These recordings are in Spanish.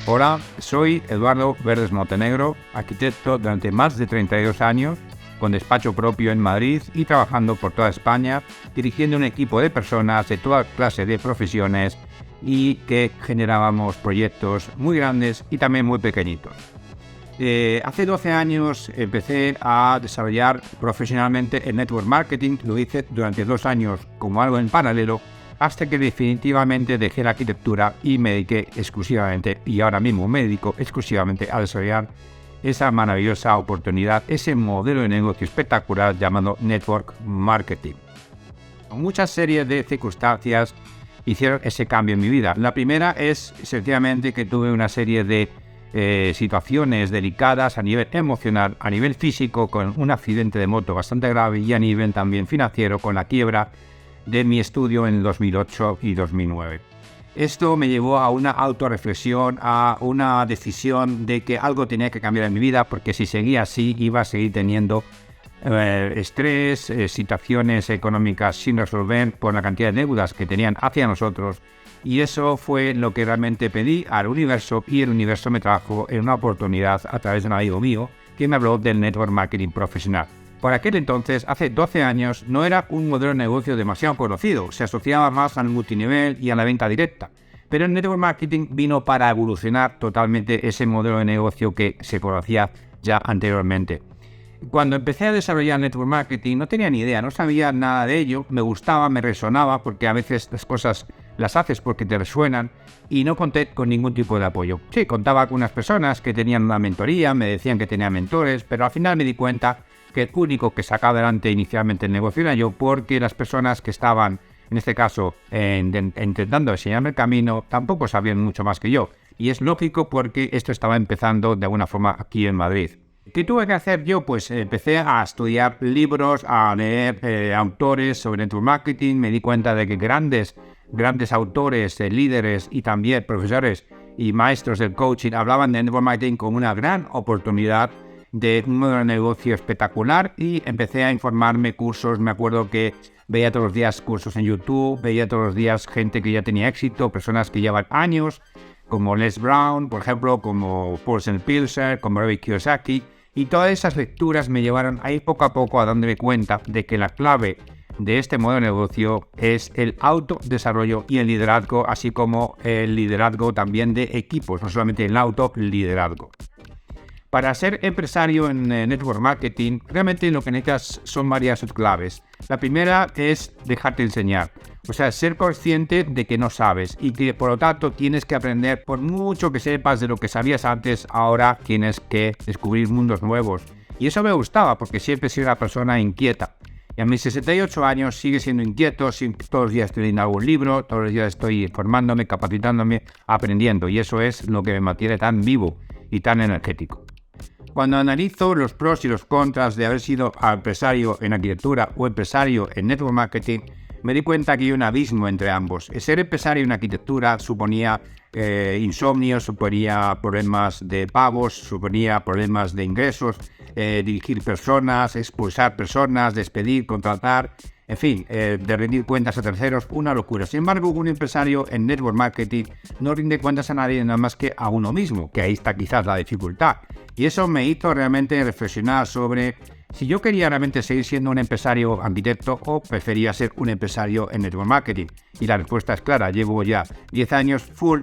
Hola, soy Eduardo Verdes Montenegro, arquitecto durante más de 32 años, con despacho propio en Madrid y trabajando por toda España, dirigiendo un equipo de personas de toda clase de profesiones y que generábamos proyectos muy grandes y también muy pequeñitos. Hace 12 años empecé a desarrollar profesionalmente el network marketing, lo hice durante 2 años como algo en paralelo, hasta que definitivamente dejé la arquitectura y me dediqué exclusivamente, y ahora mismo me dedico exclusivamente a desarrollar esa maravillosa oportunidad, ese modelo de negocio espectacular llamado network marketing. Muchas series de circunstancias hicieron ese cambio en mi vida. La primera es sencillamente que tuve una serie de situaciones delicadas a nivel emocional, a nivel físico, con un accidente de moto bastante grave y a nivel también financiero con la quiebra de mi estudio en 2008 y 2009. Esto me llevó a una autorreflexión, a una decisión de que algo tenía que cambiar en mi vida, porque si seguía así iba a seguir teniendo estrés, situaciones económicas sin resolver por la cantidad de deudas que tenían hacia nosotros. Y eso fue lo que realmente pedí al universo, y el universo me trajo en una oportunidad a través de un amigo mío que me habló del network marketing profesional. Por aquel entonces, hace 12 años, no era un modelo de negocio demasiado conocido, se asociaba más al multinivel y a la venta directa. Pero el network marketing vino para evolucionar totalmente ese modelo de negocio que se conocía ya anteriormente. Cuando empecé a desarrollar network marketing no tenía ni idea, no sabía nada de ello, me gustaba, me resonaba, porque a veces las cosas las haces porque te resuenan, y no conté con ningún tipo de apoyo. Sí, contaba con unas personas que tenían una mentoría, me decían que tenían mentores, pero al final me di cuenta que el único que sacaba adelante inicialmente el negocio era yo, porque las personas que estaban, en este caso, intentando enseñarme el camino, tampoco sabían mucho más que yo. Y es lógico, porque esto estaba empezando de alguna forma aquí en Madrid. ¿Qué tuve que hacer yo? Pues empecé a estudiar libros, a leer autores sobre network marketing. Me di cuenta de que grandes autores, líderes y también profesores y maestros del coaching hablaban de network marketing como una gran oportunidad de un modelo de negocio espectacular, y empecé a informarme, cursos. Me acuerdo que veía todos los días cursos en YouTube, veía todos los días gente que ya tenía éxito, personas que llevan años, como Les Brown, por ejemplo, como Paul Pilzer, como Robert Kiyosaki, y todas esas lecturas me llevaron a ir poco a poco a darme cuenta de que la clave de este modelo de negocio es el autodesarrollo y el liderazgo, así como el liderazgo también de equipos, no solamente el autoliderazgo. Para ser empresario en network marketing, realmente lo que necesitas son varias claves. La primera es dejarte enseñar, o sea, ser consciente de que no sabes y que por lo tanto tienes que aprender. Por mucho que sepas de lo que sabías antes, ahora tienes que descubrir mundos nuevos. Y eso me gustaba, porque siempre he sido una persona inquieta. Y a mis 68 años sigue siendo inquieto, todos los días estoy leyendo algún libro, todos los días estoy formándome, capacitándome, aprendiendo. Y eso es lo que me mantiene tan vivo y tan energético. Cuando analizo los pros y los contras de haber sido empresario en arquitectura o empresario en network marketing, me di cuenta que hay un abismo entre ambos. El ser empresario en arquitectura suponía insomnio, suponía problemas de pagos, suponía problemas de ingresos, dirigir personas, expulsar personas, despedir, contratar, en fin, de rendir cuentas a terceros, una locura. Sin embargo, un empresario en network marketing no rinde cuentas a nadie, nada más que a uno mismo, que ahí está quizás la dificultad. Y eso me hizo realmente reflexionar sobre si yo quería realmente seguir siendo un empresario arquitecto o prefería ser un empresario en network marketing. Y la respuesta es clara, llevo ya 10 años full,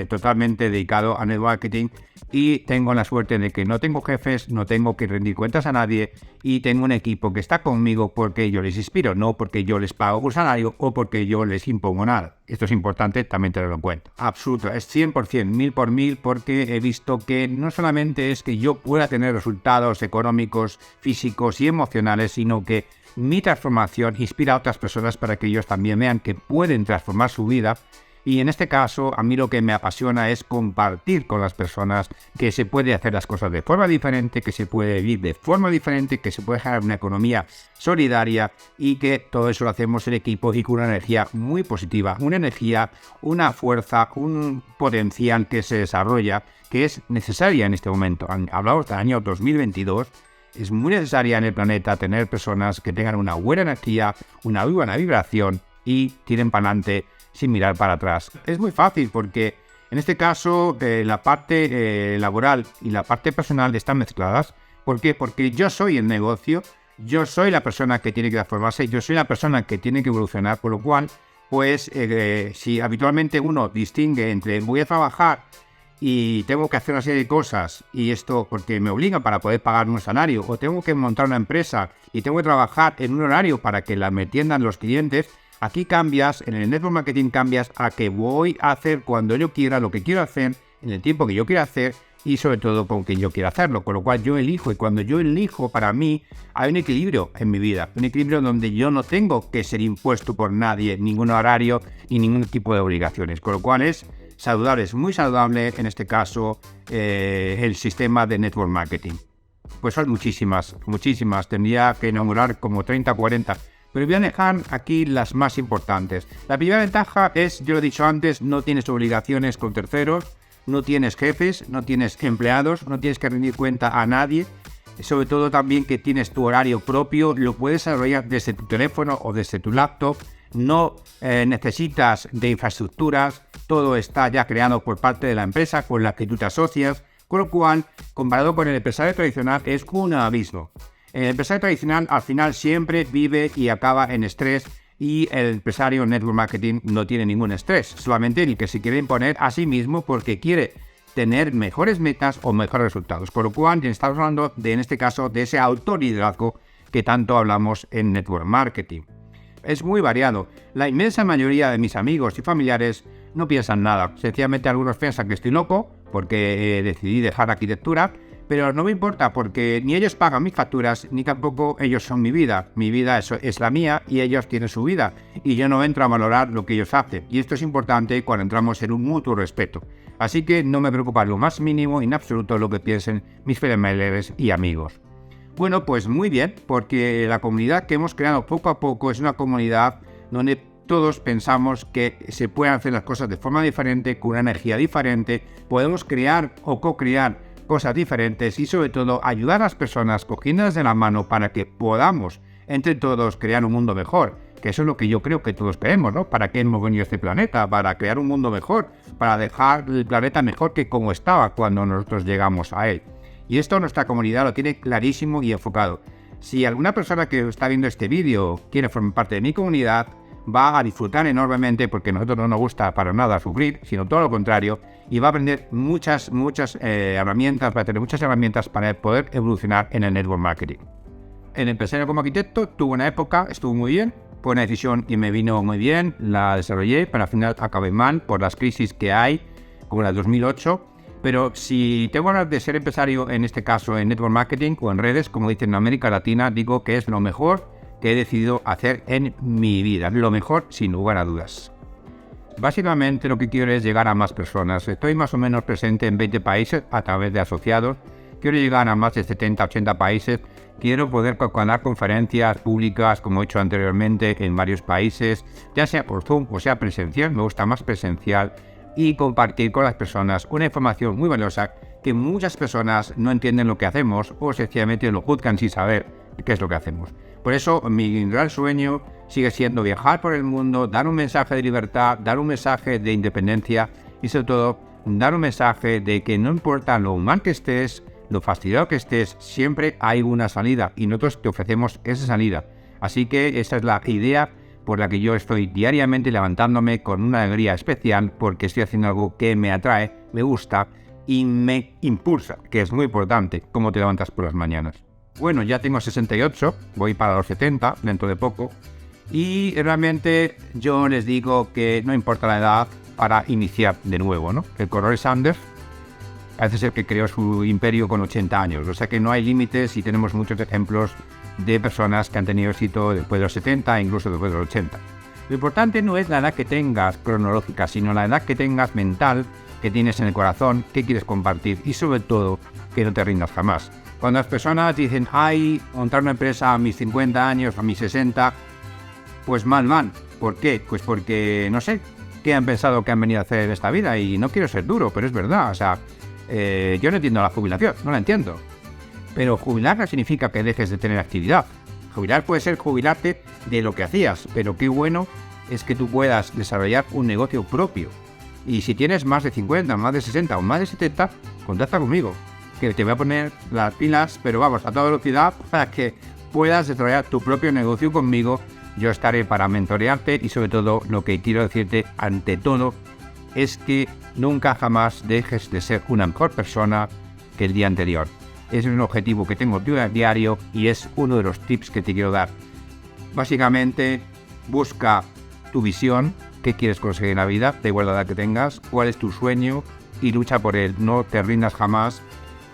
totalmente dedicado a network marketing, y tengo la suerte de que no tengo jefes, no tengo que rendir cuentas a nadie, y tengo un equipo que está conmigo porque yo les inspiro, no porque yo les pago un salario o porque yo les impongo nada. Esto es importante también tenerlo en cuenta. Absoluto, es 100%, 1000 por 1000, porque he visto que no solamente es que yo pueda tener resultados económicos, físicos y emocionales, sino que mi transformación inspira a otras personas para que ellos también vean que pueden transformar su vida. Y en este caso, a mí lo que me apasiona es compartir con las personas que se puede hacer las cosas de forma diferente, que se puede vivir de forma diferente, que se puede generar una economía solidaria, y que todo eso lo hacemos en equipo y con una energía muy positiva, una energía, una fuerza, un potencial que se desarrolla, que es necesaria en este momento. Hablamos del año 2022. Es muy necesaria en el planeta tener personas que tengan una buena energía, una muy buena vibración y tiren para adelante sin mirar para atrás. Es muy fácil porque En este caso, la parte laboral y la parte personal están mezcladas. ¿Por qué? Porque yo soy el negocio, yo soy la persona que tiene que transformarse, yo soy la persona que tiene que evolucionar, por lo cual, pues, si habitualmente uno distingue entre voy a trabajar y tengo que hacer una serie de cosas, y esto porque me obliga para poder pagar un salario, o tengo que montar una empresa y tengo que trabajar en un horario para que me atiendan los clientes, aquí cambias, en el network marketing cambias a que voy a hacer cuando yo quiera lo que quiero hacer, en el tiempo que yo quiera hacer y sobre todo con quien yo quiera hacerlo, con lo cual yo elijo, y cuando yo elijo, para mí hay un equilibrio en mi vida, un equilibrio donde yo no tengo que ser impuesto por nadie, ningún horario y ningún tipo de obligaciones, con lo cual es saludable, es muy saludable en este caso el sistema de network marketing. Pues son muchísimas, tendría que enumerar como 30 o 40, pero voy a dejar aquí las más importantes. La primera ventaja es, yo lo he dicho antes, no tienes obligaciones con terceros, no tienes jefes, no tienes empleados, no tienes que rendir cuenta a nadie, sobre todo también que tienes tu horario propio, lo puedes desarrollar desde tu teléfono o desde tu laptop, no necesitas de infraestructuras, todo está ya creado por parte de la empresa con la que tú te asocias, con lo cual, comparado con el empresario tradicional, es un abismo. El empresario tradicional al final siempre vive y acaba en estrés, y el empresario network marketing no tiene ningún estrés, solamente el que se quiere imponer a sí mismo porque quiere tener mejores metas o mejores resultados. Por lo cual estamos hablando en este caso de ese autoliderazgo que tanto hablamos en network marketing. Es muy variado. La inmensa mayoría de mis amigos y familiares no piensan nada. Sencillamente algunos piensan que estoy loco porque decidí dejar la arquitectura, pero no me importa porque ni ellos pagan mis facturas ni tampoco ellos son mi vida. Mi vida es la mía y ellos tienen su vida y yo no entro a valorar lo que ellos hacen. Y esto es importante cuando entramos en un mutuo respeto. Así que no me preocupa lo más mínimo en absoluto lo que piensen mis familiares y amigos. Bueno, pues muy bien, porque la comunidad que hemos creado poco a poco es una comunidad donde todos pensamos que se pueden hacer las cosas de forma diferente, con una energía diferente, podemos crear o co-crear cosas diferentes y sobre todo ayudar a las personas cogiéndolas de la mano para que podamos entre todos crear un mundo mejor, que eso es lo que yo creo que todos queremos, ¿no? ¿Para qué hemos venido a este planeta? Para crear un mundo mejor, para dejar el planeta mejor que como estaba cuando nosotros llegamos a él. Y esto nuestra comunidad lo tiene clarísimo y enfocado. Si alguna persona que está viendo este vídeo quiere formar parte de mi comunidad, va a disfrutar enormemente porque a nosotros no nos gusta para nada sufrir, sino todo lo contrario, y va a aprender muchas herramientas, va a tener muchas herramientas para poder evolucionar en el network marketing. El empresario como arquitecto tuvo una época, estuvo muy bien, fue una decisión y me vino muy bien, la desarrollé, pero al final acabé mal por las crisis que hay, como la de 2008. Pero si tengo que hablar de ser empresario, en este caso en network marketing o en redes, como dicen en América Latina, digo que es lo mejor que he decidido hacer en mi vida. Lo mejor, sin lugar a dudas. Básicamente lo que quiero es llegar a más personas. Estoy más o menos presente en 20 países a través de asociados. Quiero llegar a más de 70, 80 países. Quiero poder dar conferencias públicas, como he hecho anteriormente, en varios países, ya sea por Zoom o sea presencial. Me gusta más presencial. Y compartir con las personas una información muy valiosa que muchas personas no entienden lo que hacemos o sencillamente lo juzgan sin saber qué es lo que hacemos. Por eso mi gran sueño sigue siendo viajar por el mundo, dar un mensaje de libertad, dar un mensaje de independencia y sobre todo dar un mensaje de que no importa lo mal que estés, lo fastidiado que estés, siempre hay una salida y nosotros te ofrecemos esa salida. Así que esa es la idea por la que yo estoy diariamente levantándome con una alegría especial porque estoy haciendo algo que me atrae, me gusta y me impulsa, que es muy importante, cómo te levantas por las mañanas. Bueno, ya tengo 68, voy para los 70 dentro de poco y realmente yo les digo que no importa la edad para iniciar de nuevo, ¿no? El Colonel Sanders parece ser que creó su imperio con 80 años, o sea que no hay límites y tenemos muchos ejemplos de personas que han tenido éxito después de los 70 e incluso después de los 80. Lo importante no es la edad que tengas cronológica, sino la edad que tengas mental, que tienes en el corazón, que quieres compartir y sobre todo que no te rindas jamás. Cuando las personas dicen, ay, montar una empresa a mis 50 años, a mis 60, pues mal. ¿Por qué? Pues porque no sé qué han pensado que han venido a hacer en esta vida y no quiero ser duro, pero es verdad, o sea, yo no entiendo la jubilación, no la entiendo. Pero jubilar no significa que dejes de tener actividad. Jubilar puede ser jubilarte de lo que hacías, pero qué bueno es que tú puedas desarrollar un negocio propio. Y si tienes más de 50, más de 60 o más de 70, contacta conmigo, que te voy a poner las pilas, pero vamos, a toda velocidad para que puedas desarrollar tu propio negocio conmigo. Yo estaré para mentorearte y sobre todo lo que quiero decirte ante todo es que nunca jamás dejes de ser una mejor persona que el día anterior. Es un objetivo que tengo diario y es uno de los tips que te quiero dar. Básicamente, busca tu visión, qué quieres conseguir en la vida, da igual la edad que tengas, cuál es tu sueño y lucha por él. No te rindas jamás.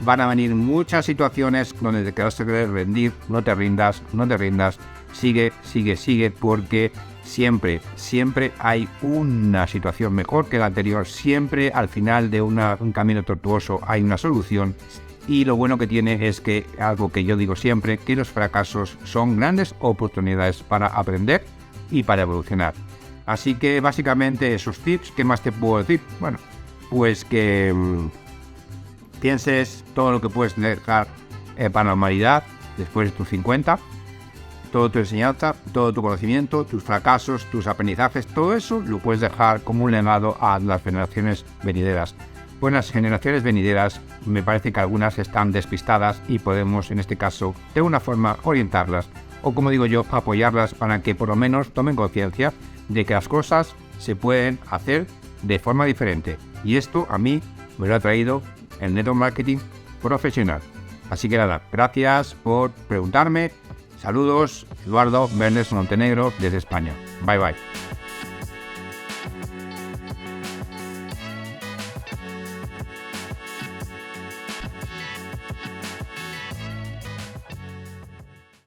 Van a venir muchas situaciones donde te vas a querer rendir. No te rindas, no te rindas. Sigue, porque siempre hay una situación mejor que la anterior. Siempre al final de un camino tortuoso hay una solución. Y lo bueno que tiene es que, algo que yo digo siempre, que los fracasos son grandes oportunidades para aprender y para evolucionar. Así que básicamente esos tips, ¿qué más te puedo decir? Bueno, pues que pienses todo lo que puedes dejar para la humanidad después de tus 50, toda tu enseñanza, todo tu conocimiento, tus fracasos, tus aprendizajes, todo eso lo puedes dejar como un legado a las generaciones venideras. Pues las generaciones venideras, me parece que algunas están despistadas y podemos, en este caso, de una forma orientarlas, o como digo yo, apoyarlas para que por lo menos tomen conciencia de que las cosas se pueden hacer de forma diferente. Y esto a mí me lo ha traído el Network Marketing profesional. Así que nada, gracias por preguntarme. Saludos, Eduardo Bernes Montenegro desde España. Bye bye.